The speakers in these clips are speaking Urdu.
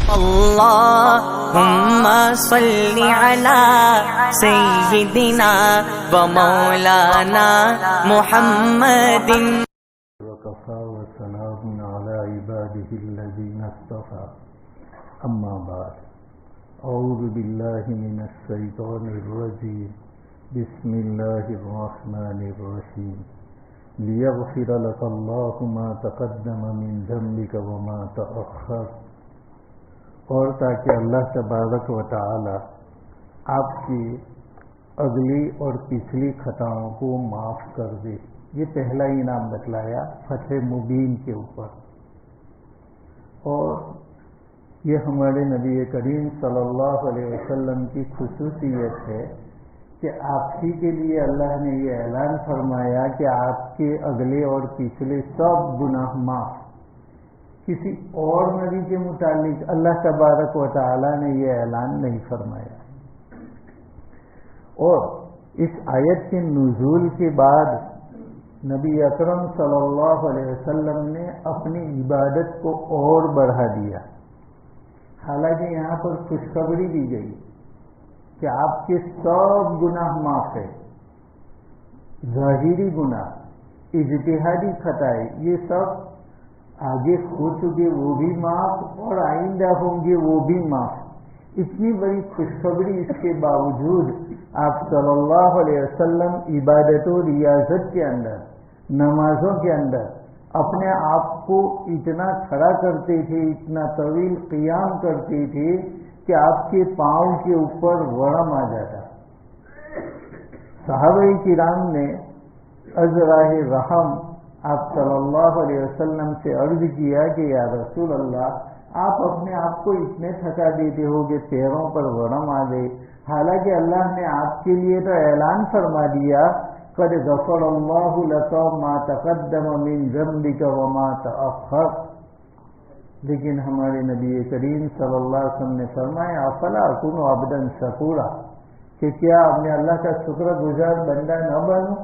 اللهم صل على سيدنا ومولانا محمد وكفى وسلام على عباده الذين اصطفى أما بعد أعوذ بالله من الشيطان الرجيم بسم الله الرحمن الرحيم ليغفر لك الله ما تقدم من ذنبك وما تأخر، اور تاکہ اللہ تبارک و تعالی آپ کی اگلی اور پچھلی خطاؤں کو معاف کر دے۔ یہ پہلا انعام بتلایا فتح مبین کے اوپر، اور یہ ہمارے نبی کریم صلی اللہ علیہ وسلم کی خصوصیت ہے کہ آپ ہی کے لیے اللہ نے یہ اعلان فرمایا کہ آپ کے اگلے اور پچھلے سب گناہ معاف۔ کسی اور نبی کے متعلق اللہ تبارک و تعالی نے یہ اعلان نہیں فرمایا۔ اور اس آیت کے نزول کے بعد نبی اکرم صلی اللہ علیہ وسلم نے اپنی عبادت کو اور بڑھا دیا۔ حالانکہ یہاں پر خوشخبری دی گئی کہ آپ کے سب گناہ معاف ہے، ظاہری گناہ، اجتہادی خطائیں، یہ سب آگے ہو چکے وہ بھی معاف، اور آئندہ ہوں گے وہ بھی معاف۔ اتنی بڑی خوشخبری اس کے باوجود آپ صلی اللہ علیہ وسلم عبادت و ریاضت کے اندر، نمازوں کے اندر اپنے آپ کو اتنا کھڑا کرتے تھے، اتنا طویل قیام کرتے تھے کہ آپ کے پاؤں کے اوپر ورم آ جاتا۔ صحابہ کرام نے از راہ رحم آپ صلی اللہ علیہ وسلم سے عرض کیا کہ یا رسول اللہ، آپ اپنے آپ کو اتنے تھکا دیتے ہو کہ پیروں پر ورم آ گئے، حالانکہ اللہ نے آپ کے لیے تو اعلان فرما دیا قد غفر اللہ لک ما تقدم من ذنبک وما تأخر، لیکن ہمارے نبی کریم صلی اللہ علیہ وسلم نے فرمایا افلا اکون عبدا شکورا، کہ کیا میں اللہ کا شکر گزار بندہ نہ بنوں؟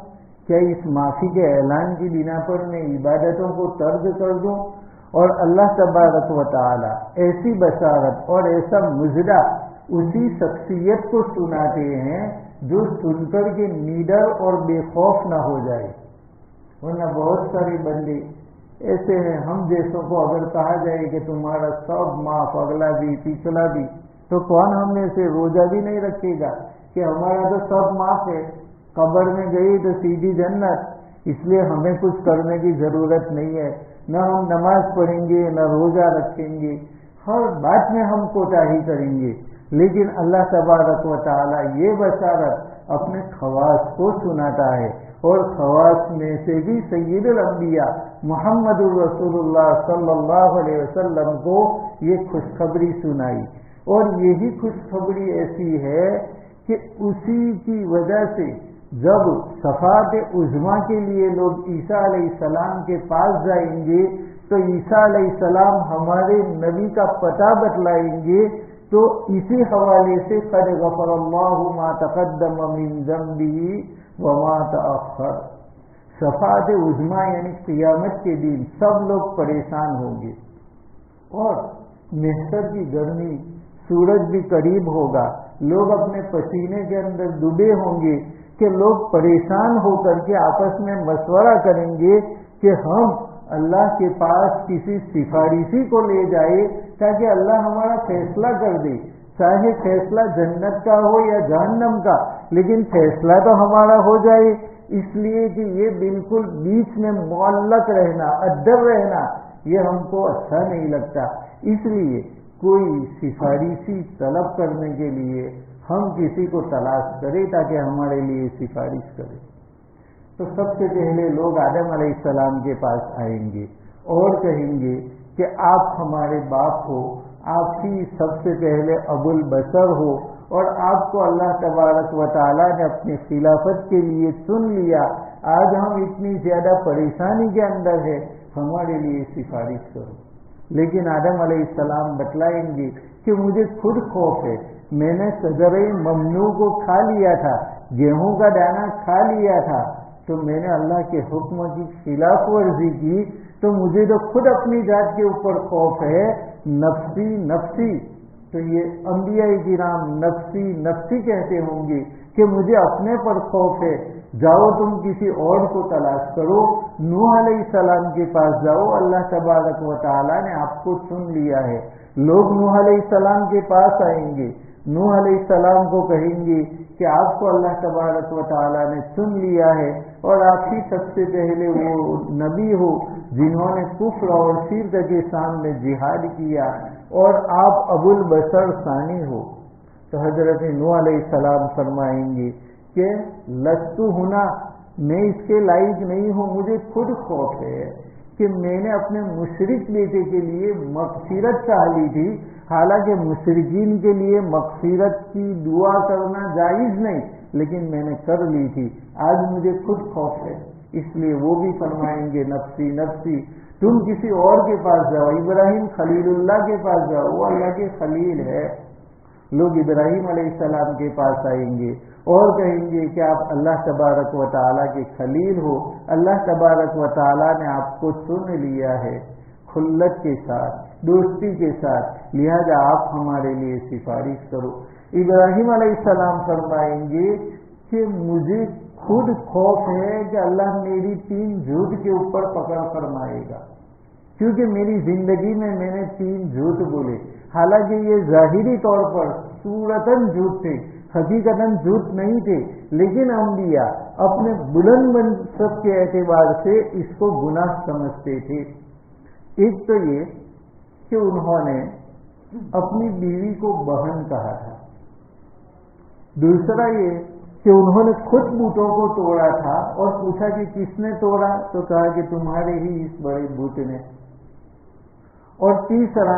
کیا اس معافی کے اعلان کی بنا پر میں عبادتوں کو ترک کر دوں؟ اور اللہ تبارک و تعالی ایسی بشارت اور ایسا مژدہ اسی شخصیت کو سناتے ہیں جو سن کر کے نیڈر اور بے خوف نہ ہو جائے۔ ورنہ بہت سارے بندے ایسے ہیں، ہم جیسوں کو اگر کہا جائے کہ تمہارا سب معاف، اگلا بھی پچھلا بھی، تو کون ہم میں سے روزہ بھی نہیں رکھے گا کہ ہمارا تو سب معاف ہے، قبر میں گئی تو سیدھی جنت، اس لیے ہمیں کچھ کرنے کی ضرورت نہیں ہے، نہ ہم نماز پڑھیں گے نہ روزہ رکھیں گے، ہر بات میں ہم کوتاہی کریں گے۔ لیکن اللہ تبارک و تعالی یہ بشارت اپنے خواص کو سناتا ہے، اور خواص میں سے بھی سید الانبیاء محمد الرسول اللہ صلی اللہ علیہ وسلم کو یہ خوشخبری سنائی۔ اور یہی خوشخبری ایسی ہے کہ اسی کی وجہ سے جب شفاعت عظمیٰ کے لیے لوگ عیسیٰ علیہ السلام کے پاس جائیں گے تو عیسیٰ علیہ السلام ہمارے نبی کا پتہ بتلائیں گے، تو اسی حوالے سے قد غفر اللہ ما تقدم من ذنبہ وما تأخر، شفاعت عظمیٰ یعنی قیامت کے دن سب لوگ پریشان ہوں گے، اور محشر کی گرمی، سورج بھی قریب ہوگا، لوگ اپنے پسینے کے اندر ڈوبے ہوں گے کہ لوگ پریشان ہو کر کے آپس میں مشورہ کریں گے کہ ہم اللہ کے پاس کسی سفارشی کو لے جائے تاکہ اللہ ہمارا فیصلہ کر دے، چاہے فیصلہ جنت کا ہو یا جہنم کا، لیکن فیصلہ تو ہمارا ہو جائے۔ اس لیے کہ یہ بالکل بیچ میں معلق رہنا، ادر رہنا، یہ ہم کو اچھا نہیں لگتا، اس لیے کوئی سفارشی طلب کرنے کے لیے ہم کسی کو تلاش کریں تاکہ ہمارے لیے سفارش کرے۔ تو سب سے پہلے لوگ آدم علیہ السلام کے پاس آئیں گے اور کہیں گے کہ آپ ہمارے باپ ہو، آپ ہی سب سے پہلے ابو البشر ہو، اور آپ کو اللہ تبارک و تعالیٰ نے اپنی خلافت کے لیے چن لیا، آج ہم اتنی زیادہ پریشانی کے اندر ہے، ہمارے لیے سفارش کرو۔ لیکن آدم علیہ السلام بتلائیں گے کہ مجھے خود خوف ہے، میں نے شجرہ ممنوع کو کھا لیا تھا، گیہوں کا دانہ کھا لیا تھا، تو میں نے اللہ کے حکم کی خلاف ورزی کی، تو مجھے تو خود اپنی ذات کے اوپر خوف ہے نفسی نفسی، تو یہ انبیاء کرام نفسی نفسی کہتے ہوں گے کہ مجھے اپنے پر خوف ہے، جاؤ تم کسی اور کو تلاش کرو۔ نوح علیہ السلام کے پاس جاؤ، اللہ تبارک و تعالیٰ نے آپ کو چن لیا ہے۔ لوگ نوح علیہ السلام کے پاس آئیں گے، نوح علیہ السلام کو کہیں گے کہ آپ کو اللہ تبارک و تعالیٰ نے چن لیا ہے اور آپ ہی سب سے پہلے وہ نبی ہو جنہوں نے کفر اور شرک کے سامنے جہاد کیا، اور آپ ابو البشر ثانی ہو۔ تو حضرت نوح علیہ السلام فرمائیں گے کہ لستو ہونا، میں اس کے لائق نہیں ہوں، مجھے خود خوف ہے کہ میں نے اپنے مشرک بیٹے کے لیے مغفرت چاہ لی تھی، حالانکہ مشرکین کے لیے مغفرت کی دعا کرنا جائز نہیں، لیکن میں نے کر لی تھی، آج مجھے خود خوف ہے۔ اس لیے وہ بھی فرمائیں گے نفسی نفسی، تم کسی اور کے پاس جاؤ، ابراہیم خلیل اللہ کے پاس جاؤ، وہ اللہ کے خلیل ہے۔ لوگ ابراہیم علیہ السلام کے پاس آئیں گے اور کہیں گے کہ آپ اللہ تبارک و تعالیٰ کے خلیل ہو، اللہ تبارک و تعالیٰ نے آپ کو چن لیا ہے خلت کے ساتھ، دوستی کے ساتھ، لہذا آپ ہمارے لیے سفارش کرو۔ ابراہیم علیہ السلام فرمائیں گے کہ مجھے خود خوف ہے کہ اللہ میری 3 جھوٹ کے اوپر پکڑ فرمائے گا، کیونکہ میری زندگی میں نے 3 جھوٹ بولے، حالانکہ یہ ظاہری طور پر صورتاً جھوٹ تھے، حقیقتاً جھوٹ نہیں تھے، لیکن انبیاء اپنے بلند منصب کے اعتبار سے اس کو گناہ سمجھتے تھے۔ ایک تو یہ کہ انہوں نے اپنی بیوی کو بہن کہا تھا، دوسرا یہ کہ انہوں نے خود بتوں کو توڑا تھا اور پوچھا کہ کس نے توڑا، تو کہا کہ تمہارے ہی اس بڑے بت نے، اور تیسرا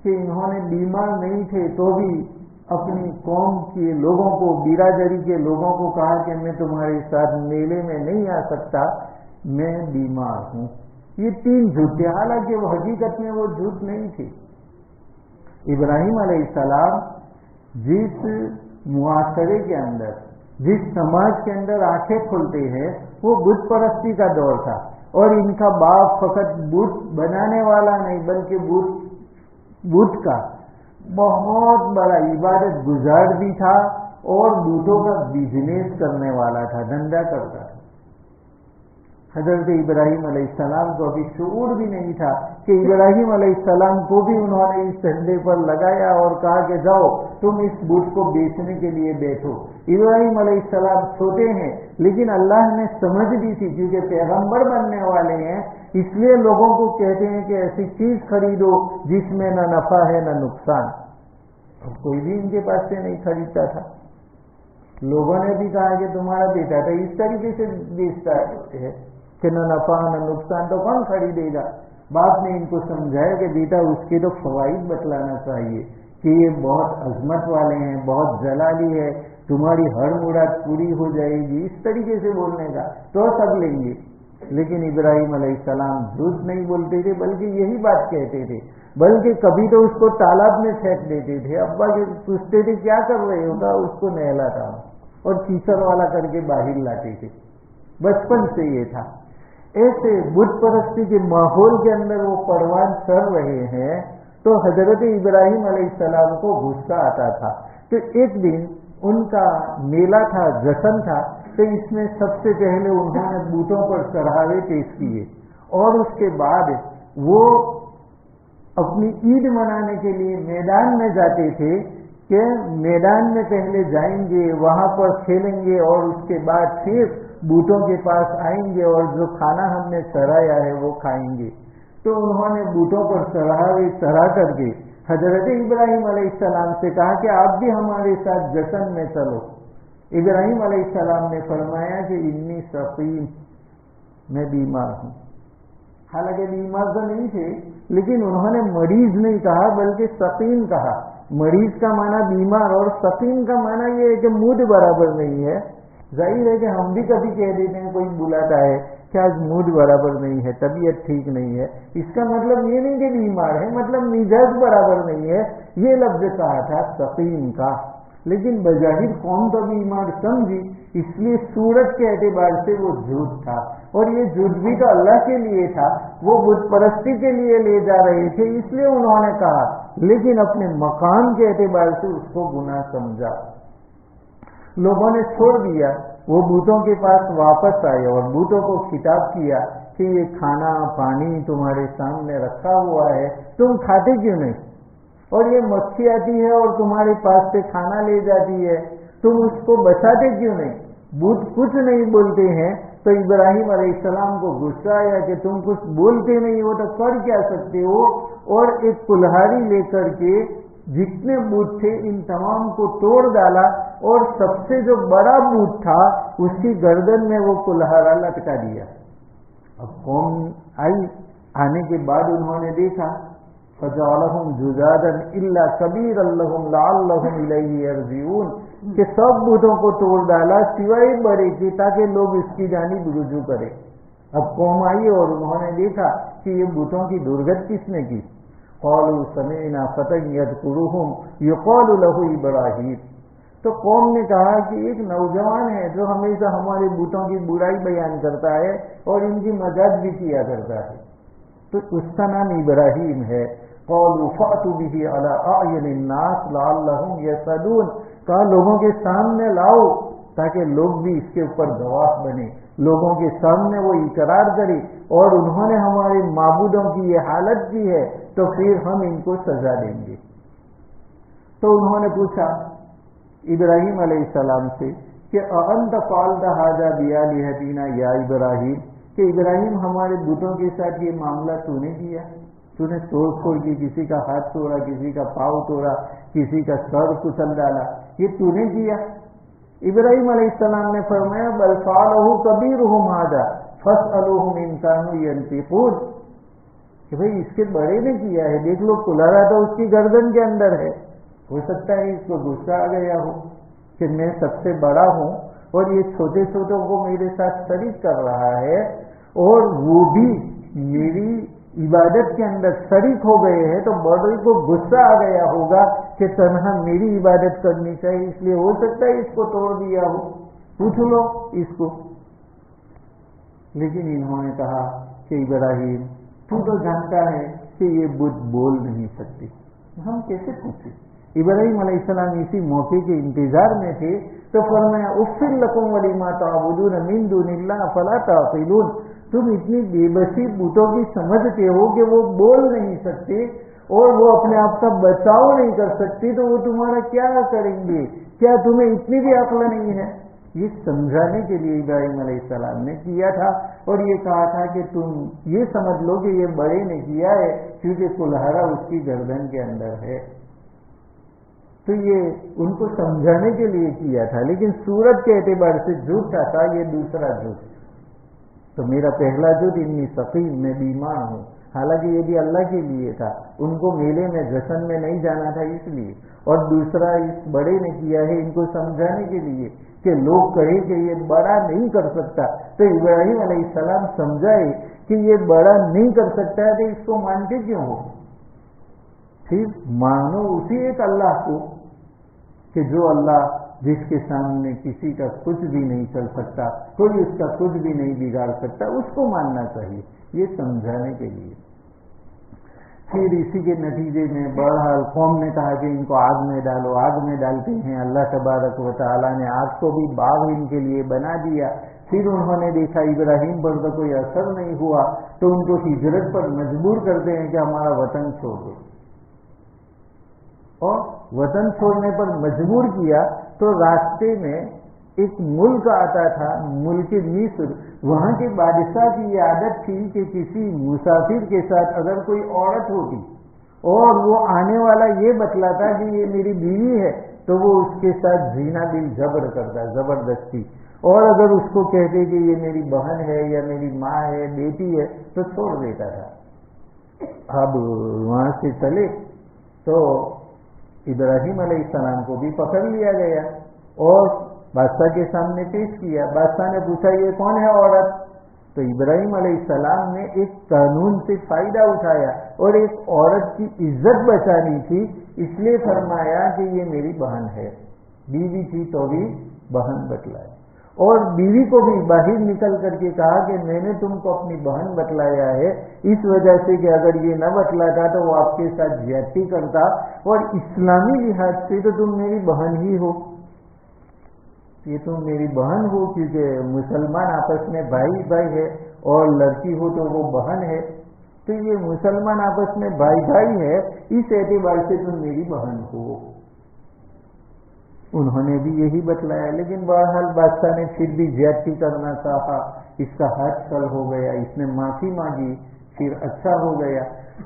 کہ انہوں نے بیمار نہیں تھے تو بھی اپنی قوم کے لوگوں کو، برادری کے لوگوں کو کہا کہ میں تمہارے ساتھ میلے میں نہیں آ سکتا، میں بیمار ہوں۔ یہ 3 جھوٹ تھے، حالانکہ وہ حقیقت میں وہ جھوٹ نہیں تھے۔ ابراہیم علیہ السلام جس معاشرے کے اندر، جس سماج کے اندر آنکھیں کھلتے ہیں وہ بت پرستی کا دور تھا، اور ان کا باپ فقط بت بنانے والا نہیں بلکہ بت کا بہت بڑا عبادت گزار بھی تھا اور بتوں کا بزنس کرنے والا تھا، دھندا کرتا تھا۔ حضرت ابراہیم علیہ السلام کو ابھی شعور بھی نہیں تھا کہ ابراہیم علیہ السلام کو بھی انہوں نے اس دھندے پر لگایا اور کہا کہ جاؤ تم اس بت کو بیچنے کے لیے بیٹھو۔ ابراہیم علیہ السلام چھوٹے ہیں، لیکن اللہ نے سمجھ دی تھی، کیونکہ پیغمبر بننے والے ہیں، اس لیے لوگوں کو کہتے ہیں کہ ایسی چیز خریدو جس میں نہ نفع ہے نہ نقصان۔ کوئی بھی ان کے پاس سے نہیں خریدتا تھا۔ لوگوں نے بھی کہا کہ تمہارا بیٹا تو اس طریقے سے بیچتا ہے کہ نہ نفع نہ نقصان، تو کون خریدے گا؟ باپ نے ان کو سمجھایا کہ بیٹا اس کے تو فوائد بتلانا چاہیے کہ یہ بہت عظمت والے ہیں، بہت جلالی ہے، تمہاری ہر مراد پوری ہو جائے گی، اس طریقے سے بولنے کا تو سب لیں گے۔ لیکن ابراہیم علیہ السلام جھوٹ نہیں بولتے تھے، بلکہ یہی بات کہتے تھے، بلکہ کبھی تو اس کو تالاب میں پھینک دیتے تھے۔ ابا جو پوچھتے تھے کیا کر رہے ہوگا، اس کو نہلاتا ہوں، اور کیچڑ والا کر کے باہر لاتے تھے۔ بچپن سے یہ تھا۔ ایسے بت پرستی کے ماحول کے اندر وہ پروان چڑھ رہے ہیں تو حضرت ابراہیم علیہ السلام کو غصہ آتا تھا۔ تو ایک دن ان کا میلہ تھا، جشن تھا، تو اس میں سب سے پہلے انہوں نے بتوں پر چڑھاوے پیش کیے، اور اس کے بعد وہ اپنی عید منانے کے لیے میدان میں جاتے تھے کہ میدان میں پہلے جائیں گے، وہاں پر کھیلیں گے، اور اس کے بعد پھر بوٹوں کے پاس آئیں گے اور جو کھانا ہم نے چڑھایا ہے وہ کھائیں گے۔ تو انہوں نے بوٹوں پر چڑھا کر کے حضرت ابراہیم علیہ السلام سے کہا کہ آپ بھی ہمارے ساتھ جشن میں چلو۔ ابراہیم علیہ السلام نے فرمایا کہ انی سقیم، میں بیمار ہوں۔ حالانکہ بیمار تو نہیں تھے، لیکن انہوں نے مریض نہیں کہا بلکہ سقیم کہا۔ مریض کا معنی بیمار، اور سقیم کا معنی یہ ہے کہ موڈ برابر نہیں ہے۔ ظاہر ہے کہ ہم بھی کبھی کہہ دیتے ہیں، کوئی بلاتا ہے کہ آج موڈ برابر نہیں ہے، طبیعت ٹھیک نہیں ہے، اس کا مطلب یہ نہیں کہ بیمار ہے، مطلب مزاج برابر نہیں ہے، یہ لفظ کہا تھا سقیم کا۔ لیکن بظاہر قوم تو بیمار سمجھی، اس لیے صورت کے اعتبار سے وہ جھوٹ تھا، اور یہ جھوٹ بھی تو اللہ کے لیے تھا، وہ بت پرستی کے لیے لے جا رہے تھے، اس لیے انہوں نے کہا، لیکن اپنے مقام کے اعتبار سے اس کو گناہ سمجھا۔ لوگوں نے چھوڑ دیا، وہ بتوں کے پاس واپس آئے اور بتوں کو خطاب کیا کہ یہ کھانا پانی تمہارے سامنے رکھا ہوا ہے، تم کھاتے کیوں نہیں؟ اور یہ مکھی آتی ہے اور تمہارے پاس سے کھانا لے جاتی ہے، تم اس کو بچاتے کیوں نہیں؟ بت کچھ نہیں بولتے ہیں، تو ابراہیم علیہ السلام کو غصہ آیا کہ تم کچھ بولتے نہیں ہو تو کر کیا سکتے ہو، اور ایک کلہاڑی لے کر کے جتنے بت تھے ان تمام کو توڑ ڈالا، اور سب سے جو بڑا بت تھا اس کی گردن میں وہ کلہاڑا لٹکا دیا۔ اب قوم آئی، آنے کے بعد انہوں نے دیکھا فَجَعَلَهُمْ جُذَاذًا إِلَّا كَبِيرًا لَهُمْ لَعَلَّهُمْ إِلَيْهِ يَرْجِعُونَ کہ سب بتوں کو توڑ ڈالا سوائے بڑے کے، تاکہ لوگ اس کی جانب رجوع کریں۔ اب قوم آئی اور انہوں نے دیکھا کہ یہ بتوں کی درگت کس نے کی۔ قَالُوا سَمِعْنَا فَتًى يَذْكُرُهُمْ يُقَالُ لَهُ إِبْرَاهِيمُ تو قوم نے کہا کہ ایک نوجوان ہے جو ہمیشہ ہمارے بتوں کی برائی بیان کرتا ہے اور ان کی مذاق بھی کیا کرتا ہے، تو اس کا نام ابراہیم ہے۔ قَالُوا فَأْتُوا بِهِ عَلَىٰ أَعْيُنِ النَّاسِ لَعَلَّهُمْ يَشْهَدُونَ کہا لوگوں کے سامنے لاؤ تاکہ لوگ بھی اس کے اوپر گواہ بنے، لوگوں کے سامنے وہ اقرار کرے، اور انہوں نے ہمارے معبودوں کی یہ حالت کی ہے تو پھر ہم ان کو سزا دیں گے۔ تو انہوں نے پوچھا ابراہیم علیہ السلام سے کہ اَأَنْتَ فَعَلْتَ هَٰذَا بِآلِهَتِنَا یا ابراہیم کہ ابراہیم ہمارے بتوں کے ساتھ یہ معاملہ تو نے کیا، تو نے توڑ پھوڑ کی، کسی کا ہاتھ توڑا، کسی کا پاؤں توڑا، کسی کا سر کچل ڈالا، یہ تو نے کیا؟ ابراہیم علیہ السلام نے فرمایا بل فعلہ کبیرہم ھذا فاسألوہم ان کانوا ینطقون کہ بھئی اس کے بڑے نے کیا ہے، دیکھ لو کلہاڑا تو اس کی گردن کے اندر ہے، ہو سکتا ہے اس کو غصہ آ گیا ہو کہ میں سب سے بڑا ہوں اور یہ چھوٹے چھوٹوں کو میرے ساتھ شریک کر رہا ہے، اور وہ بھی میری عبادت کے اندر شریک ہو گئے ہیں، تو بڑے کو غصہ آ گیا ہوگا کہ تنہا میری عبادت کرنی چاہیے، اس لیے ہو سکتا ہے اس کو توڑ دیا ہو، پوچھ لو اس کو۔ لیکن انہوں نے کہا کہ ابراہیم تو تو جانتا ہے کہ یہ بت بول نہیں سکتی، ہم کیسے پوچھیں؟ ابراہیم علیہ السلام اسی موقع کے انتظار میں تھے، تو فرمایا اُفٍّ لَكُمْ وَلِمَا تَعْبُدُونَ مِن دُونِ اللَّهِ فَلَا تَعْقِلُونَ تم اتنی بے بسی بتوں کی سمجھتے ہو کہ وہ بول نہیں سکتے اور وہ اپنے آپ کا بچاؤ نہیں کر سکتے، تو وہ تمہارا کیا کریں گے؟ کیا تمہیں اتنی بھی عقل نہیں ہے؟ یہ سمجھانے کے لیے ابراہیم علیہ السلام نے کیا تھا، اور یہ کہا تھا کہ تم یہ سمجھ لو کہ یہ بڑے نے کیا ہے کیونکہ کلہاڑا اس کی گردن کے اندر ہے، تو یہ ان کو سمجھانے کے لیے کیا تھا، لیکن صورت کے اعتبار سے جھوٹا تھا، یہ دوسرا جھوٹ۔ تو میرا پہلا جھوٹ انی سقیم میں بیمار ہوں، حالانکہ یہ بھی اللہ کے لیے تھا، ان کو میلے میں جشن میں نہیں جانا تھا اس لیے، اور دوسرا اس بڑے نے کیا ہے ان کو سمجھانے کے لیے کہ لوگ کہیں کہ یہ بڑا نہیں کر سکتا، تو ابراہیم علیہ السلام سمجھائے کہ یہ بڑا نہیں کر سکتا ہے تو اس کو مانتے کیوں ہو؟ پھر مانو اسی ایک اللہ کو کہ جو اللہ جس کے سامنے کسی کا کچھ بھی نہیں چل سکتا، کوئی اس کا کچھ بھی نہیں بگاڑ سکتا، اس کو ماننا چاہیے، یہ سمجھانے کے لیے۔ پھر اسی کے نتیجے میں بہرحال قوم نے کہا کہ ان کو آگ میں ڈالو، آگ میں ڈالتے ہیں، اللہ تبارک و تعالیٰ نے آگ کو بھی باغ ان کے لیے بنا دیا۔ پھر انہوں نے دیکھا ابراہیم پر تو کوئی اثر نہیں ہوا، تو ان کو ہجرت پر مجبور کرتے ہیں کہ ہمارا وطن چھوڑ دو، اور وطن چھوڑنے پر مجبور کیا تو راستے میں ایک ملک آتا تھا، ملک مصر، وہاں کے بادشاہ کی یہ عادت تھی کہ کسی مسافر کے ساتھ اگر کوئی عورت ہوتی اور وہ آنے والا یہ بتلاتا کہ یہ میری بیوی ہے، تو وہ اس کے ساتھ زنا بل جبر کرتا، زبردستی، اور اگر اس کو کہتے کہ یہ میری بہن ہے یا میری ماں ہے، بیٹی ہے، تو چھوڑ دیتا تھا۔ اب وہاں سے چلے تو ابراہیم علیہ السلام کو بھی پکڑ لیا گیا اور بادشاہ کے سامنے پیش کیا۔ بادشاہ نے پوچھا یہ کون ہے عورت؟ تو ابراہیم علیہ السلام نے ایک قانون سے فائدہ اٹھایا اور ایک عورت کی عزت بچانی تھی، اس لیے فرمایا کہ یہ میری بہن ہے، بیوی تھی تو بھی بہن بتلایا۔ اور بیوی کو بھی باہر نکل کر کے کہا کہ میں نے تم کو اپنی بہن بتلایا ہے، اس وجہ سے کہ اگر یہ نہ بتلاتا تو وہ آپ کے ساتھ زیادتی کرتا، اور اسلامی لحاظ سے تو تم میری بہن ہی ہو، یہ تم میری بہن ہو، کیونکہ مسلمان آپس میں بھائی بھائی ہے، اور لڑکی ہو تو وہ بہن ہے، تو یہ مسلمان آپس میں بھائی بھائی ہے، اس اعتبار سے تم میری بہن ہو۔ انہوں نے بھی یہی بتلایا، لیکن بہرحال بادشاہ نے پھر بھی زیادتی کرنا چاہا، اس کا ہاتھ کل ہو گیا، اس نے معافی مانگی، پھر اچھا ہو گیا،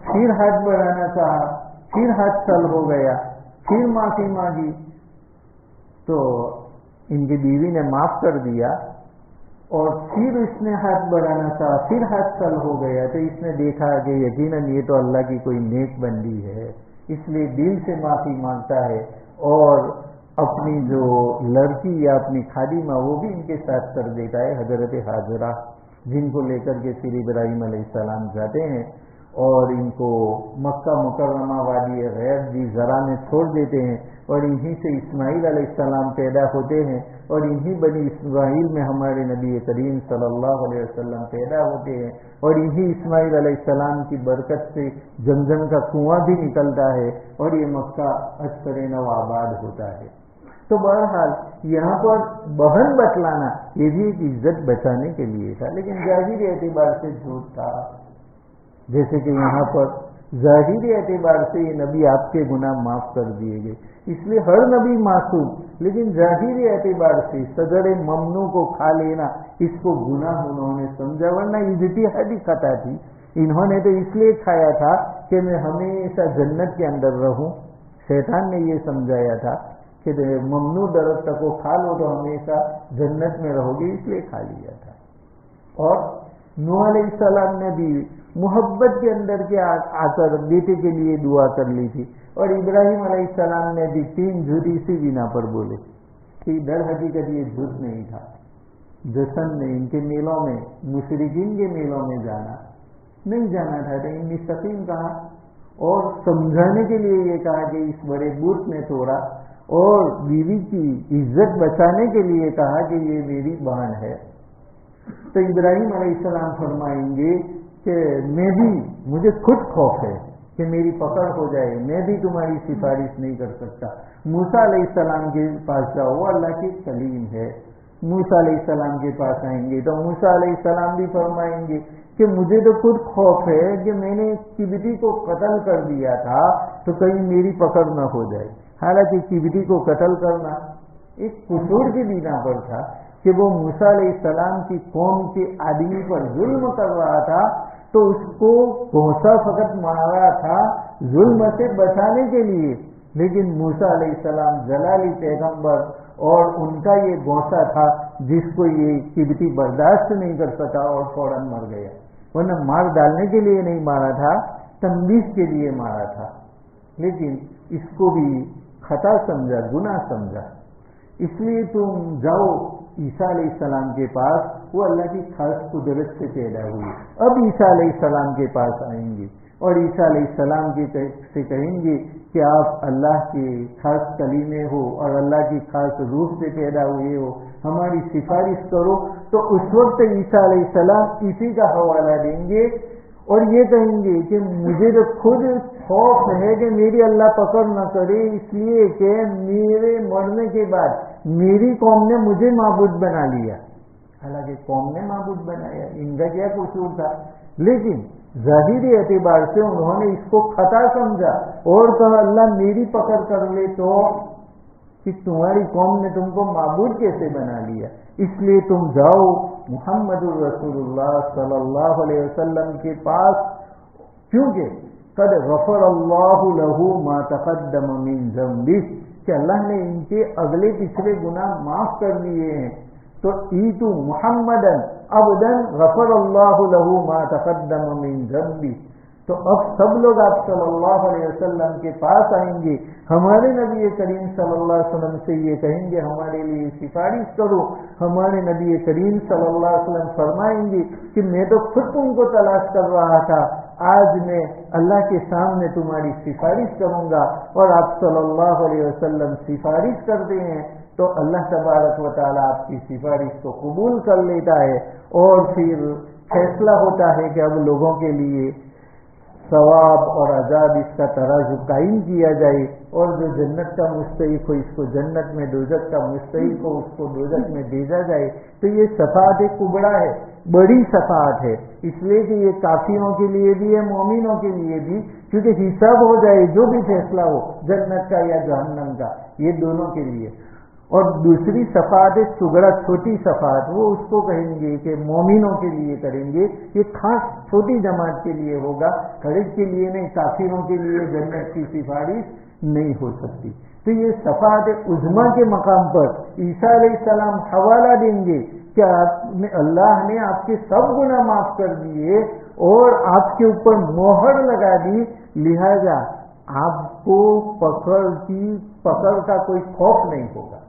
پھر ہاتھ بڑھانا چاہا، پھر ہاتھ کل ہو گیا، پھر معافی مانگی، تو ان کی بیوی نے معاف کر دیا، اور پھر اس نے ہاتھ بڑھانا چاہا، پھر ہاتھ کل ہو گیا، تو اس نے دیکھا کہ یقیناً یہ تو اللہ کی کوئی نیک بندی ہے، اس لیے دل سے معافی مانگتا ہے، اور اپنی جو لڑکی یا اپنی خادمہ وہ بھی ان کے ساتھ کر دیتا ہے، حضرت حاجرہ، جن کو لے کر کے پھر ابراہیم علیہ السلام جاتے ہیں اور ان کو مکہ مکرمہ وادی غیر دی زرع میں چھوڑ دیتے ہیں، اور انہی سے اسماعیل علیہ السلام پیدا ہوتے ہیں، اور انہی بنی اسماعیل میں ہمارے نبی کریم صلی اللہ علیہ وسلم پیدا ہوتے ہیں، اور انہی اسماعیل علیہ السلام کی برکت سے زمزم کا کنواں بھی نکلتا ہے، اور یہ مکہ اکثر نو آباد ہوتا ہے۔ تو بہرحال یہاں پر بہن بتلانا یہ بھی ایک عزت بچانے کے لیے تھا، لیکن ظاہری اعتبار سے جھوٹ تھا، جیسے کہ یہاں پر ظاہری اعتبار سے یہ نبی آپ کے گناہ معاف کر دیے گئے، اس لیے ہر نبی معصوم، لیکن ظاہری اعتبار سے صدر ممنوع کو کھا لینا اس کو گناہ انہوں نے سمجھا، ورنہ اجتہادی خطا تھی، انہوں نے تو اس لیے کھایا تھا کہ میں ہمیشہ جنت کے اندر رہوں، شیطان نے یہ سمجھایا تھا کہ ممنوع درخت کو کھا لو تو ہمیشہ جنت میں رہو گی، اس لیے کھا لیا تھا۔ اور نوح علیہ السلام نے بھی محبت کے اندر کے آ کر بیٹے کے لیے دعا کر لی تھی، اور ابراہیم علیہ السلام نے بھی 3 جھوٹ اسی بنا پر بولے کہ در حقیقت یہ جھوٹ نہیں تھا، جشن میں ان کے میلوں میں مشرکین کے میلوں میں جانا نہیں جانا تھا، تو ان مستقیم کہا، اور سمجھانے کے لیے یہ کہا کہ اس بڑے بت نے توڑا، اور بیوی کی عزت بچانے کے لیے کہا کہ یہ میری بہن ہے، تو ابراہیم علیہ السلام فرمائیں گے کہ مجھے خود خوف ہے کہ میری پکڑ ہو جائے، میں بھی تمہاری سفارش نہیں کر سکتا۔ موسیٰ علیہ السلام کے پاس جاؤ، وہ اللہ کے کلیم ہے، موسیٰ علیہ السلام کے پاس آئیں گے تو موسیٰ علیہ السلام بھی فرمائیں گے کہ مجھے تو خود خوف ہے کہ میں نے کبتی کو قتل کر دیا تھا تو کہیں میری پکڑ نہ ہو جائے، حالانکہ کبتی کو قتل کرنا ایک قصور کی بنا پر تھا کہ وہ موسیٰ علیہ السلام کی قوم کے آدمی پر ظلم کر رہا تھا، تو اس کو گھونسا فقط مارا تھا ظلم سے بچانے کے لیے، لیکن موسیٰ علیہ السلام جلالی پیغمبر، اور ان کا یہ گھونسا تھا جس کو یہ کبتی برداشت نہیں کر سکا اور فوراً مر گیا، ورنہ مار ڈالنے کے لیے نہیں مارا تھا، تنبیہ کے لیے مارا تھا، لیکن اس کو بھی خطا سمجھا، گناہ سمجھا، اس لیے تم جاؤ عیسیٰ علیہ السلام کے پاس، وہ اللہ کی خاص قدرت سے پیدا ہوئی، اب عیسیٰ علیہ السلام کے پاس آئیں گے اور عیسیٰ علیہ السلام سے کہیں گے کہ آپ اللہ کے خاص کلیمے ہو اور اللہ کی خاص روح سے پیدا ہوئے ہو، ہماری سفارش کرو، تو اس وقت عیسیٰ علیہ السلام اسی کا حوالہ دیں گے اور یہ کہیں گے کہ مجھے تو خود خوف ہے کہ میری اللہ پکڑ نہ کرے، اس لیے کہ میرے مرنے کے بعد میری قوم نے مجھے معبود بنا لیا، حالانکہ قوم نے معبود بنایا، ان کا کیا قصور تھا، لیکن ظاہری اعتبار سے انہوں نے اس کو خطا سمجھا اور کہا اللہ میری پکڑ کر لے تو کہ تمہاری قوم نے تم کو معبود کیسے بنا لیا، اس لیے تم جاؤ محمد الرسول اللہ صلی اللہ علیہ وسلم کے پاس، کیونکہ قد غفر اللہ لہ ما تقدم من ذنبہ، کہ اللہ نے ان کے اگلے پچھلے گناہ معاف کر دیے ہیں، تو ایتو محمدن عبدا غفر اللہ لہ ما تقدم من ذنبہ، تو اب سب لوگ آپ صلی اللہ علیہ وسلم کے پاس آئیں گے، ہمارے نبی کریم صلی اللہ علیہ وسلم سے یہ کہیں گے ہمارے لیے سفارش کرو، ہمارے نبی کریم صلی اللہ علیہ وسلم فرمائیں گے کہ میں تو خود تم کو تلاش کر رہا تھا، آج میں اللہ کے سامنے تمہاری سفارش کروں گا، اور آپ صلی اللہ علیہ وسلم سفارش کرتے ہیں تو اللہ تبارک و تعالیٰ آپ کی سفارش کو قبول کر لیتا ہے اور پھر فیصلہ ہوتا ہے کہ اب لوگوں کے لیے ثواب اور عذاب اس کا ترازو قائم کیا جائے، اور جو جنت کا مستحق ہو اس کو جنت میں، دوزخ کا مستحق ہو اس کو دوزخ میں بھیجا جائے۔ تو یہ شفاعت کبریٰ ہے، بڑی شفاعت ہے، اس لیے کہ یہ کافروں کے لیے بھی ہے، مومنوں کے لیے بھی، کیونکہ حساب ہو جائے جو بھی فیصلہ ہو جنت کا یا جہنم کا، یہ دونوں کے لیے۔ اور دوسری شفاعت صغریٰ، چھوٹی شفاعت، وہ اس کو کہیں گے کہ مومنوں کے لیے کریں گے، یہ خاص چھوٹی جماعت کے لیے ہوگا، ہر ایک کے لیے نہیں، کافروں کے لیے جنت کی سفارش نہیں ہو سکتی۔ تو یہ شفاعت عظمیٰ کے مقام پر عیسیٰ علیہ السلام حوالہ دیں گے کہ اللہ نے آپ کے سب گناہ معاف کر دیے اور آپ کے اوپر مہر لگا دی، لہذا آپ کو پکڑ کا کوئی خوف نہیں ہوگا۔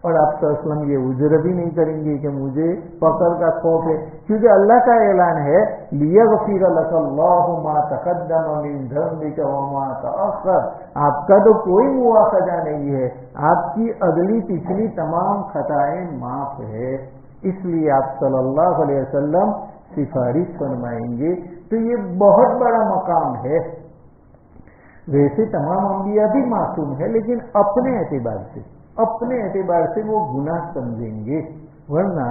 اور آپ صلی اللہ علیہ وسلم یہ عذر بھی نہیں کریں گے کہ مجھے پکڑ کا خوف ہے، کیونکہ اللہ کا اعلان ہے لِيَغْفِرَ لَكَ اللَّهُ مَا تَقَدَّمَ مِن ذَنبِكَ وَمَا تَأَخَّرَ، آپ کا تو کوئی مواخذہ نہیں ہے، آپ کی اگلی پچھلی تمام خطائیں معاف ہے، اس لیے آپ صلی اللہ علیہ وسلم سفارش فرمائیں گے۔ تو یہ بہت بڑا مقام ہے۔ ویسے تمام انبیاء بھی معصوم ہے، لیکن اپنے اعتبار سے وہ گناہ سمجھیں گے، ورنہ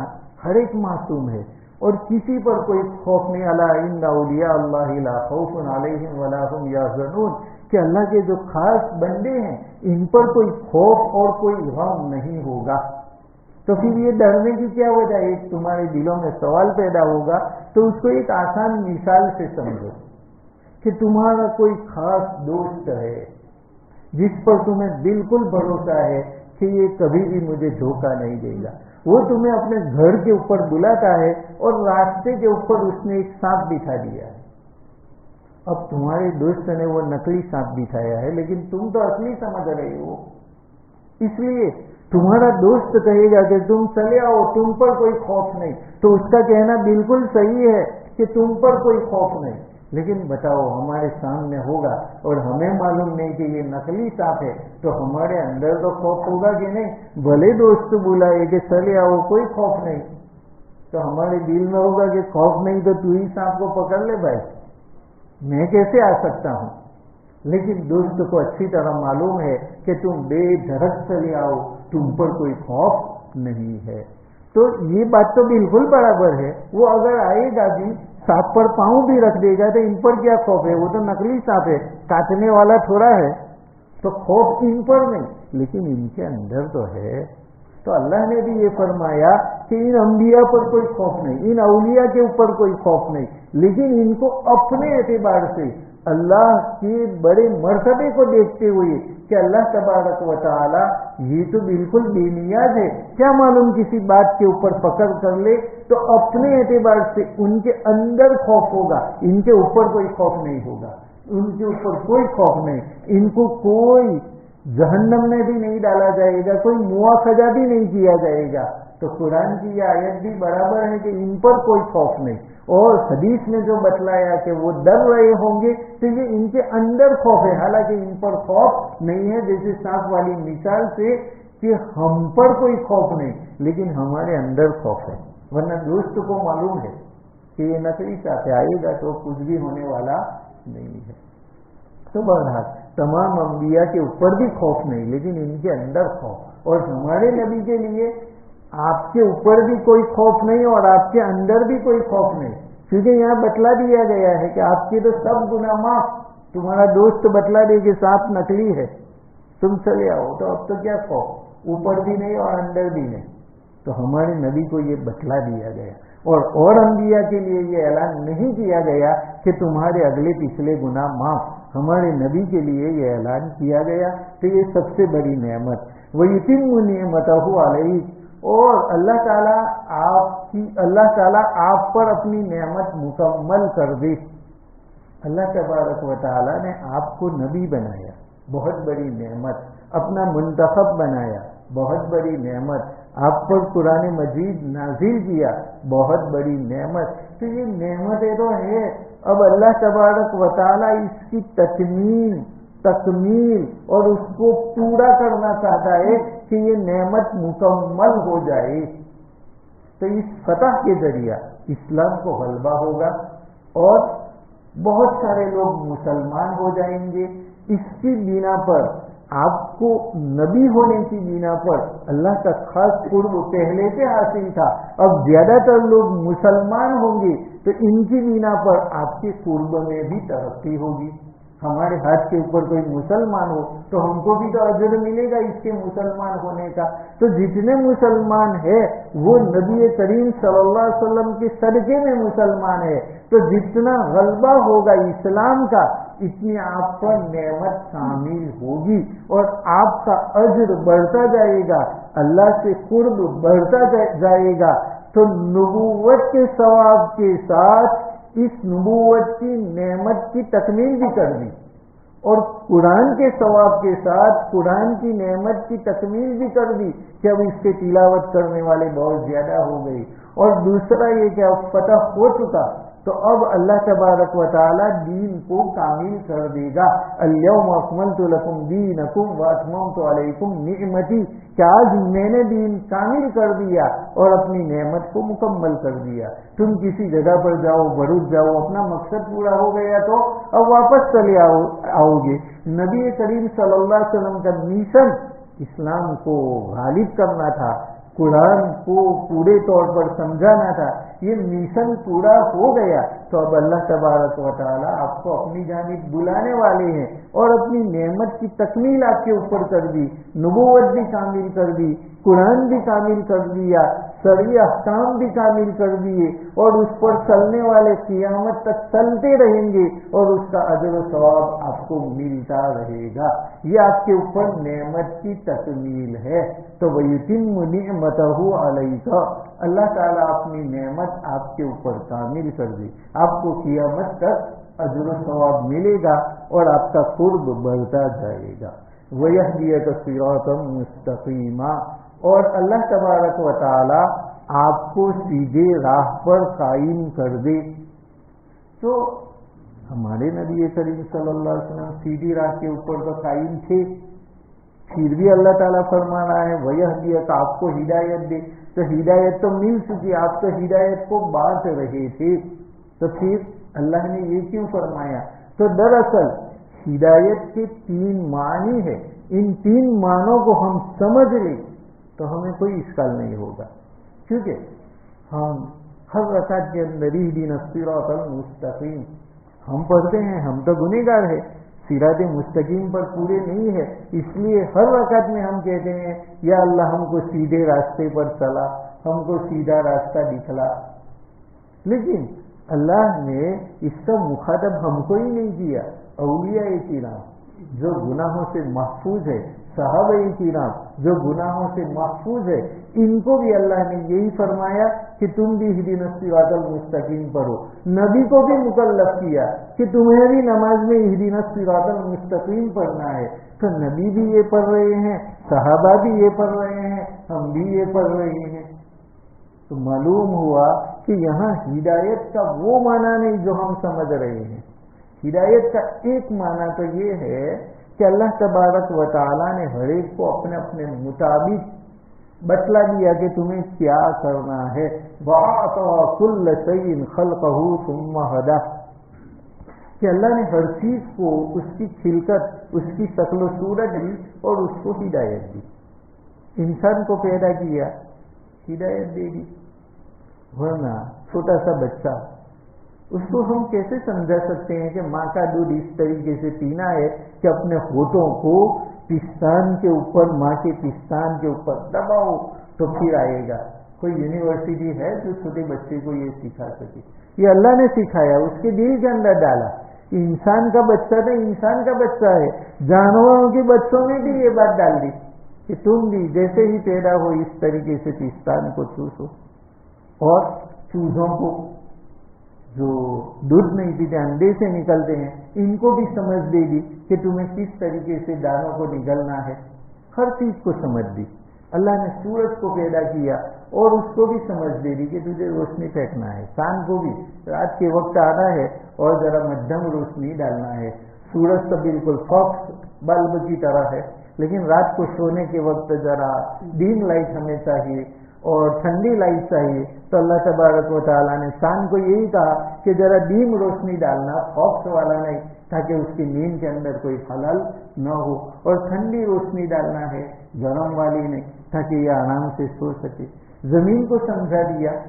ہر ایک معصوم ہے اور کسی پر کوئی خوف نہیں۔ الا ان اولیاء اللہ لا خوف علیہم ولا هم یحزنون، کہ اللہ کے جو خاص بندے ہیں ان پر کوئی خوف اور کوئی غم نہیں ہوگا۔ تو پھر یہ ڈرنے کی کیا وجہ ہے؟ تمہارے دلوں میں سوال پیدا ہوگا، تو اس کو ایک آسان مثال سے سمجھو کہ تمہارا کوئی خاص دوست ہے جس پر تمہیں بالکل بھروسہ ہے کہ یہ کبھی بھی مجھے دھوکہ نہیں دے گا، وہ تمہیں اپنے گھر کے اوپر بلاتا ہے اور راستے کے اوپر اس نے ایک سانپ بٹھا دیا ہے۔ اب تمہارے دوست نے وہ نقلی سانپ بٹھایا ہے، لیکن تم تو اصلی سمجھ رہے ہو، اس لیے تمہارا دوست کہے گا کہ تم چلے آؤ، تم پر کوئی خوف نہیں، تو اس کا کہنا بالکل صحیح ہے کہ تم پر کوئی خوف نہیں، لیکن بتاؤ ہمارے سامنے ہوگا اور ہمیں معلوم نہیں کہ یہ نقلی سانپ ہے، تو ہمارے اندر تو خوف ہوگا کہ نہیں؟ بھلے دوست بلائے کہ چلے آؤ کوئی خوف نہیں، تو ہمارے دل میں ہوگا کہ خوف نہیں تو تو ہی سانپ کو پکڑ لے بھائی، میں کیسے آ سکتا ہوں؟ لیکن دوست کو اچھی طرح معلوم ہے کہ تم بے دھڑک چلے آؤ، تم پر کوئی خوف نہیں ہے۔ تو یہ بات تو بالکل برابر ہے، وہ اگر آئے گا بھی سانپ پر پاؤں بھی رکھ دے گا تو ان پر کیا خوف ہے؟ وہ تو نقلی سانپ ہے، کاٹنے والا تھوڑا ہے، تو خوف ان پر نہیں، لیکن ان کے اندر تو ہے۔ تو اللہ نے بھی یہ فرمایا کہ ان انبیاء پر کوئی خوف نہیں، ان اولیاء کے اوپر کوئی خوف نہیں، لیکن ان کو اپنے اعتبار سے اللہ کے بڑے مرتبے کو دیکھتے ہوئے کہ اللہ تبارک و تعالی یہ تو بالکل بے نیاز ہے، کیا معلوم کسی بات کے اوپر پکڑ کر لے، تو اپنے اعتبار سے ان کے اندر خوف ہوگا، ان کے اوپر کوئی خوف نہیں ہوگا، ان کے اوپر کوئی خوف نہیں، ان کو کوئی جہنم میں بھی نہیں ڈالا جائے گا، کوئی مواخذہ بھی نہیں کیا جائے گا۔ تو قرآن کی یہ آیت بھی برابر ہے کہ ان پر کوئی خوف نہیں، اور حدیث نے جو بتلایا کہ وہ ڈر رہے ہوں گے تو یہ ان کے اندر خوف ہے، حالانکہ ان پر خوف نہیں ہے، جیسے سانپ والی مثال سے کہ ہم پر کوئی خوف نہیں لیکن ہمارے اندر خوف ہے، ورنہ دوست کو معلوم ہے کہ یہ نقلی سانپ آئے گا تو کچھ بھی ہونے والا نہیں ہے۔ تو بہرحال تمام انبیاء کے اوپر بھی خوف نہیں، لیکن ان کے اندر خوف، اور ہمارے نبی کے لیے آپ کے اوپر بھی کوئی خوف نہیں اور آپ کے اندر بھی کوئی خوف نہیں، کیونکہ یہاں بتلا دیا گیا ہے کہ آپ کے تو سب گناہ معاف۔ تمہارا دوست بتلا دے کہ سانپ نقلی ہے، تم چلے آؤ، تو اب تو کیا خوف، اوپر بھی نہیں اور اندر بھی نہیں۔ تو ہمارے نبی کو یہ بتلا دیا گیا، اور انبیاء کے لیے یہ اعلان نہیں کیا گیا کہ تمہارے اگلے پچھلے گناہ معاف، ہمارے نبی کے لیے یہ اعلان کیا گیا۔ تو یہ سب سے بڑی نعمت، وَيُتِمُّ نِعْمَتَهُ عَلَيْكَ، اور اللہ تعالیٰ آپ پر اپنی نعمت مکمل کر دے۔ اللہ تبارک و تعالیٰ نے آپ کو نبی بنایا، بہت بڑی نعمت، اپنا منتخب بنایا، بہت بڑی نعمت، آپ پر قرآن مجید نازل کیا، بہت بڑی نعمت۔ تو یہ نعمتیں تو ہے، اب اللہ تبارک و تعالیٰ اس کی تکمیل اور اس کو پورا کرنا چاہتا ہے کہ یہ نعمت مکمل ہو جائے، تو اس فتح کے ذریعہ اسلام کو غلبہ ہوگا اور بہت سارے لوگ مسلمان ہو جائیں گے۔ اس کی بنا پر آپ کو نبی ہونے کی بنا پر اللہ کا خاص قرب پہلے سے حاصل تھا، اب زیادہ تر لوگ مسلمان ہوں گے تو ان کی بنا پر آپ کے قرب میں بھی ترقی ہوگی۔ ہمارے ہاتھ کے اوپر کوئی مسلمان ہو تو ہم کو بھی تو اجر ملے گا اس کے مسلمان ہونے کا۔ تو جتنے مسلمان ہیں وہ نبی کریم صلی اللہ علیہ وسلم کے صدقے میں مسلمان ہے، تو جتنا غلبہ ہوگا اسلام کا اتنی آپ پر نعمت شامل ہوگی اور آپ کا اجر بڑھتا جائے گا، اللہ سے قرب بڑھتا جائے گا۔ تو نبوت کے ثواب کے ساتھ اس نبوت کی نعمت کی تکمیل بھی کر دی، اور قرآن کے ثواب کے ساتھ قرآن کی نعمت کی تکمیل بھی کر دی کہ اب اس کے تلاوت کرنے والے بہت زیادہ ہو گئے، اور دوسرا یہ کہ اب فتح ہو چکا تو اب اللہ تبارک و تعالی دین کو کامل کر دے گا۔ الیوم اکملت لکم دینکم واتممت علیکم نعمتی، کہ آج میں نے دین کامل کر دیا اور اپنی نعمت کو مکمل کر دیا۔ تم کسی جگہ پر جاؤ، بھروچ جاؤ، اپنا مقصد پورا ہو گیا تو اب واپس چلے آؤ گے۔ نبی کریم صلی اللہ علیہ وسلم کا مشن اسلام کو غالب کرنا تھا، قرآن کو پورے طور پر سمجھانا تھا، یہ مشن پورا ہو گیا تو اب اللہ تبارک و تعالیٰ آپ کو اپنی جانب بلانے والے ہیں اور اپنی نعمت کی تکمیل آپ کے اوپر کر دی، نبوت بھی کامل کر دی، قرآن بھی کامل کر دیا، شرعی احکام بھی کامل کر دیے، اور اس پر چلنے والے قیامت تک چلتے رہیں گے اور اس کا اجر و ثواب آپ کو ملتا رہے گا۔ یہ آپ کے اوپر نعمت کی تکمیل ہے۔ تو وَيُتِمُّ نِعْمَتَهُ عَلَيْكَ، اللہ تعالیٰ اپنی نعمت آپ کے اوپر کامل کر دی، آپ کو قیامت تک اجر و ثواب ملے گا اور آپ کا قرب بڑھتا جائے گا۔ وَيَهْدِيَكَ صِرَاطًا مُسْتَقِيمًا، اور اللہ تبارک و تعالی آپ کو سیدھے راہ پر قائم کر دے۔ تو ہمارے نبی کریم صلی اللہ علیہ وسلم سیدھی راہ کے اوپر تو قائم تھے، پھر بھی اللہ تعالیٰ فرما رہا ہے وَيَهْدِيَكَ، آپ کو ہدایت دے، تو ہدایت تو مل چکی، آپ تو ہدایت کو بانٹ رہے تھے، تو پھر اللہ نے یہ کیوں فرمایا؟ تو دراصل ہدایت کے 3 معنی ہے، ان 3 معنوں کو ہم سمجھ لیں تو ہمیں کوئی اشکال نہیں ہوگا، کیونکہ ہم ہر رکعت کے اندر اہدنا الصراط المستقیم ہم پڑھتے ہیں، ہم تو گنہگار ہیں، صراط مستقیم پر پورے نہیں ہے، اس لیے ہر رکعت میں ہم کہتے ہیں یا اللہ ہم کو سیدھے راستے پر چلا، ہم کو سیدھا راستہ دکھلا۔ لیکن اللہ نے اس کا مخاطب ہم کو ہی نہیں کیا، اولیاء کرام جو گناہوں سے محفوظ ہے، صحابہ کرام جو گناہوں سے محفوظ ہے، ان کو بھی اللہ نے یہی فرمایا کہ تم بھی اہدنا الصراط المستقیم پڑھو۔ نبی کو بھی مکلف کیا کہ تمہیں بھی نماز میں اہدنا الصراط المستقیم پڑھنا ہے، تو نبی بھی یہ پڑھ رہے ہیں، صحابہ بھی یہ پڑھ رہے ہیں، ہم بھی یہ پڑھ رہے ہیں۔ تو معلوم ہوا کہ یہاں ہدایت کا وہ معنی نہیں جو ہم سمجھ رہے ہیں۔ ہدایت کا ایک معنی تو یہ ہے کہ اللہ تبارک و تعالیٰ نے ہر ایک کو اپنے اپنے مطابق بتلا دیا کہ تمہیں کیا کرنا ہے۔ وَأَعْطَىٰ كُلَّ شَيْءٍ خَلْقَهُ ثُمَّ هَدَىٰ، کہ اللہ نے ہر چیز کو اس کی خلقت، اس کی شکل و صورت دی اور اس کو ہدایت دی۔ انسان کو پیدا کیا، ہدایت دے دی، ورنہ چھوٹا سا بچہ اس کو ہم کیسے سمجھا سکتے ہیں کہ ماں کا دودھ اس طریقے سے پینا ہے کہ اپنے ہونٹوں کو پستان کے اوپر، ماں کے پستان کے اوپر دباؤ تو پھر آئے گا؟ کوئی یونیورسٹی ہے جو چھوٹے بچے کو یہ سکھا سکے؟ یہ اللہ نے سکھایا، اس کے دل کے اندر ڈالا۔ انسان کا بچہ تو انسان کا بچہ ہے، جانوروں کے بچوں نے بھی یہ بات ڈال دی کہ تم بھی جیسے ہی پیدا ہو اس طریقے سے پستان کو چوسو۔ اور چوزوں کو جو دودھ نہیں پیتے، انڈے سے نکلتے ہیں، ان کو بھی سمجھ دے دی کہ تمہیں کس طریقے سے دانوں کو نگلنا ہے، ہر چیز کو سمجھ دی۔ اللہ نے سورج کو پیدا کیا اور اس کو بھی سمجھ دے دی کہ تجھے روشنی پھینکنا ہے، چاند کو بھی رات کے وقت آنا ہے اور ذرا مدھم روشنی ڈالنا ہے۔ سورج تو بالکل فوکس بلب کی طرح ہے، لیکن رات کو سونے کے وقت ذرا ڈیم لائٹ ہمیں چاہیے اور ٹھنڈی لائٹ چاہیے. تو اللہ تبارک و تعالیٰ نے شان کو یہی کہا کہ ذرا ڈیم روشنی ڈالنا، فوکس والا نہیں، تاکہ اس کی نیند کے اندر کوئی خلل نہ ہو، اور ٹھنڈی روشنی ڈالنا ہے، گرم والی نہیں، تاکہ یہ آرام سے سو سکے. زمین کو سمجھا دیا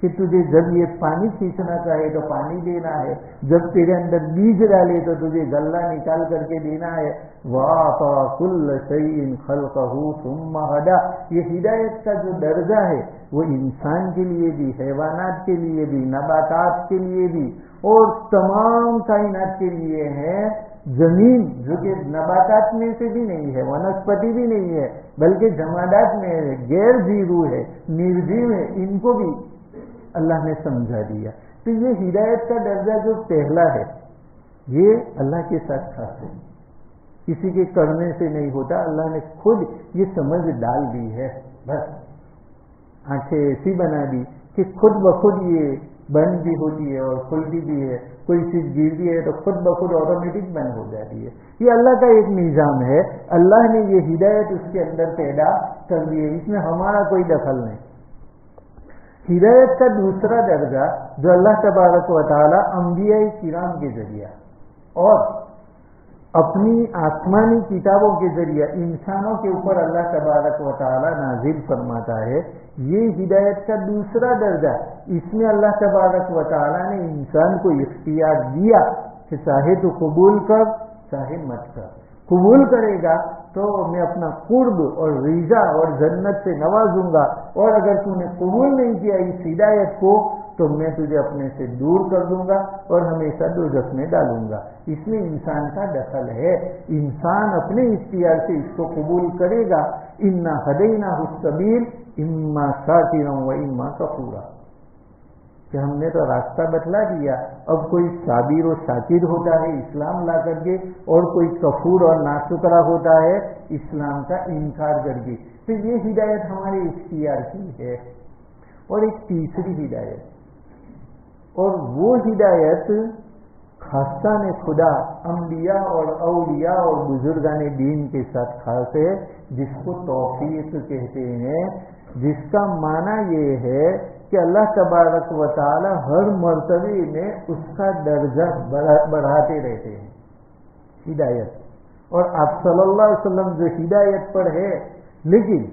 کہ تجھے جب یہ پانی کھینچنا چاہے تو پانی دینا ہے، جب تیرے اندر بیج ڈالے تو تجھے غلہ نکال کر کے دینا ہے. وَأَعْطَىٰ كُلَّ شَيْءٍ خَلْقَهُ ثُمَّ هَدَىٰ. یہ ہدایت کا جو درجہ ہے وہ انسان کے لیے بھی، حیوانات کے لیے بھی، نباتات کے لیے بھی، اور تمام کائنات کے لیے ہے. زمین جو کہ نباتات میں سے بھی نہیں ہے، ونسپتی بھی نہیں ہے، بلکہ جمادات میں ہے، غیر زیرو ہے، نرجیو ہے، ان کو بھی اللہ نے سمجھا دیا. تو یہ ہدایت کا درجہ جو پہلا ہے یہ اللہ کے ساتھ خاص ہے، کسی کے کرنے سے نہیں ہوتا. اللہ نے خود یہ سمجھ ڈال دی ہے. بس آنکھیں ایسی بنا دی کہ خود بخود یہ بند بھی ہوتی ہے اور کھلتی بھی ہے. کوئی چیز گرتی ہے تو خود بخود آٹومیٹک بند ہو جاتی ہے. یہ اللہ کا ایک نظام ہے. اللہ نے یہ ہدایت اس کے اندر پیدا کر دی ہے، اس میں ہمارا کوئی دخل نہیں. ہدایت کا دوسرا درجہ جو اللہ تبارک و تعالی انبیاء کرام کے ذریعہ اور اپنی آسمانی کتابوں کے ذریعہ انسانوں کے اوپر اللہ تبارک و تعالی نازل فرماتا ہے، یہ ہدایت کا دوسرا درجہ. اس میں اللہ تبارک و تعالی نے انسان کو اختیار دیا کہ چاہے تو قبول کر، چاہے مت کر. قبول کرے گا تو میں اپنا قرب اور رضا اور جنت سے نوازوں گا، اور اگر تو نے قبول نہیں کیا اس ہدایت کو تو میں تجھے اپنے سے دور کر دوں گا اور ہمیشہ دوزخ میں ڈالوں گا. اس میں انسان کا دخل ہے. انسان اپنے اختیار سے اس کو قبول کرے گا. انا ہدیناہ السبیل اما شاکرا و اما کفورا، کہ ہم نے تو راستہ بتلا دیا. اب کوئی صابر و شاکر ہوتا ہے اسلام لا کر کے، اور کوئی کفور اور ناشکرا ہوتا ہے اسلام کا انکار کر کے. تو یہ ہدایت ہمارے اختیار کی ہے. اور ایک تیسری ہدایت، اور وہ ہدایت خاصان خدا انبیاء اور اولیاء اور بزرگان دین کے ساتھ خاص ہے، جس کو توفیق کہتے ہیں، جس کا معنی یہ ہے کہ اللہ تبارک و تعالی ہر مرتبے میں اس کا درجہ بڑھاتے رہتے ہیں. ہدایت، اور آپ صلی اللہ علیہ وسلم جو ہدایت پر ہے، لیکن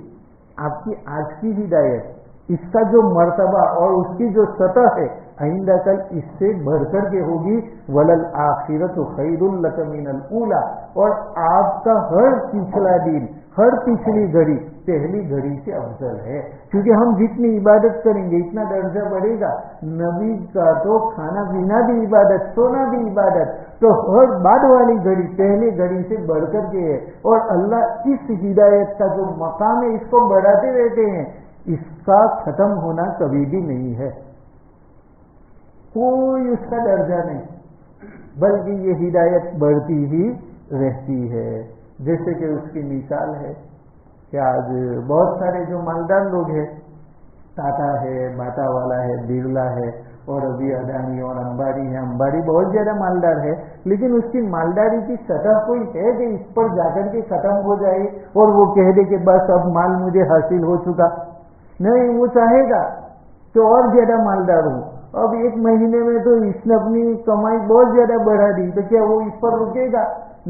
آپ کی آج کی ہدایت، اس کا جو مرتبہ اور اس کی جو سطح ہے آئندہ کل اس سے بڑھ کر کے ہوگی. وَلَلْآخِرَةُ خَيْرٌ لَكَ مِنَ الْأُولَىٰ. اور آپ کا ہر پچھلا دن، ہر پچھلی گھڑی پہلی گھڑی سے افضل ہے، کیونکہ ہم جتنی عبادت کریں گے اتنا درجہ بڑھے گا. نبی کا تو کھانا پینا بھی عبادت، سونا بھی عبادت، تو ہر بعد والی گھڑی پہلی گھڑی سے بڑھ کر کے ہے. اور اللہ اس ہدایت کا جو مقام ہے اس کو بڑھاتے رہتے ہیں، اس کا ختم ہونا کبھی بھی نہیں ہے، کوئی اس کا درجہ نہیں، بلکہ یہ ہدایت بڑھتی ہی رہتی ہے. جیسے کہ اس کی مثال ہے کہ آج بہت سارے جو مالدار لوگ ہیں، ٹاٹا ہے، باٹا والا ہے، برلا ہے، اور ابھی اڈانی اور امبانی ہے. امبانی بہت زیادہ مالدار ہے، لیکن اس کی مالداری کی سطح کوئی ہے کہ اس پر جا کر کے ختم ہو جائے اور وہ کہہ دے کہ بس اب مال مجھے حاصل ہو چکا؟ نہیں، وہ چاہے گا کہ اور زیادہ مالدار ہو. اب ایک مہینے میں تو اس نے اپنی کمائی بہت زیادہ بڑھا دی، تو کیا وہ اس پر رکے گا؟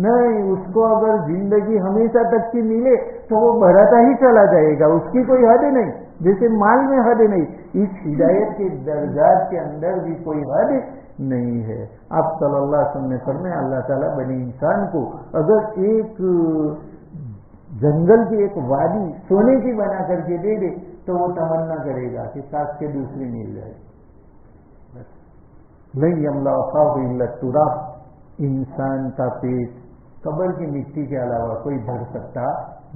نہیں، اس کو اگر زندگی ہمیشہ تک کی ملے تو وہ بڑھاتا ہی چلا جائے گا، اس کی کوئی حد نہیں، جیسے مال میں حد نہیں، اس ہدایت کے درجات کے اندر بھی کوئی حد نہیں ہے. آپ صلی اللہ علیہ وسلم نے فرمایا اللہ تعالیٰ بنی انسان کو اگر ایک جنگل کی ایک وادی سونے کی بنا کر کے دے دے تو وہ تمنا کرے گا کہ کاش کے دوسری مل جائے. لن یملا فاہ الا التراب. انسان کا پیٹ قبر کی مٹی کے علاوہ کوئی بھر سکتا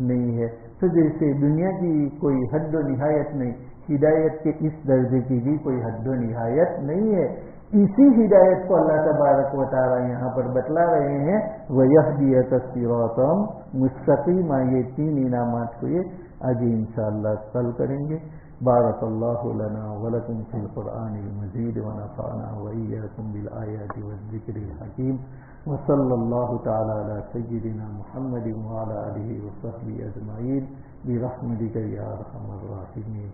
نہیں ہے. تو جیسے دنیا کی کوئی حد و نہایت نہیں، ہدایت کے اس درجے کی بھی کوئی حد و نہایت نہیں ہے. اسی ہدایت کو اللہ تبارک و تعالی یہاں پر بتلا رہے ہیں. وَيَهْدِيَكَ صِرَاطًا مُسْتَقِيمًا. یہ تین انعامات کو یہ آگے انشاءاللہ کل کریں گے. بارك الله لنا ولكم في القرآن المجيد ونفعنا وإياكم بالآيات والذكر الحكيم وصلى الله تعالى على سيدنا محمد وعلى آله وصحبه أجمعين برحمتك يا أرحم الراحمين.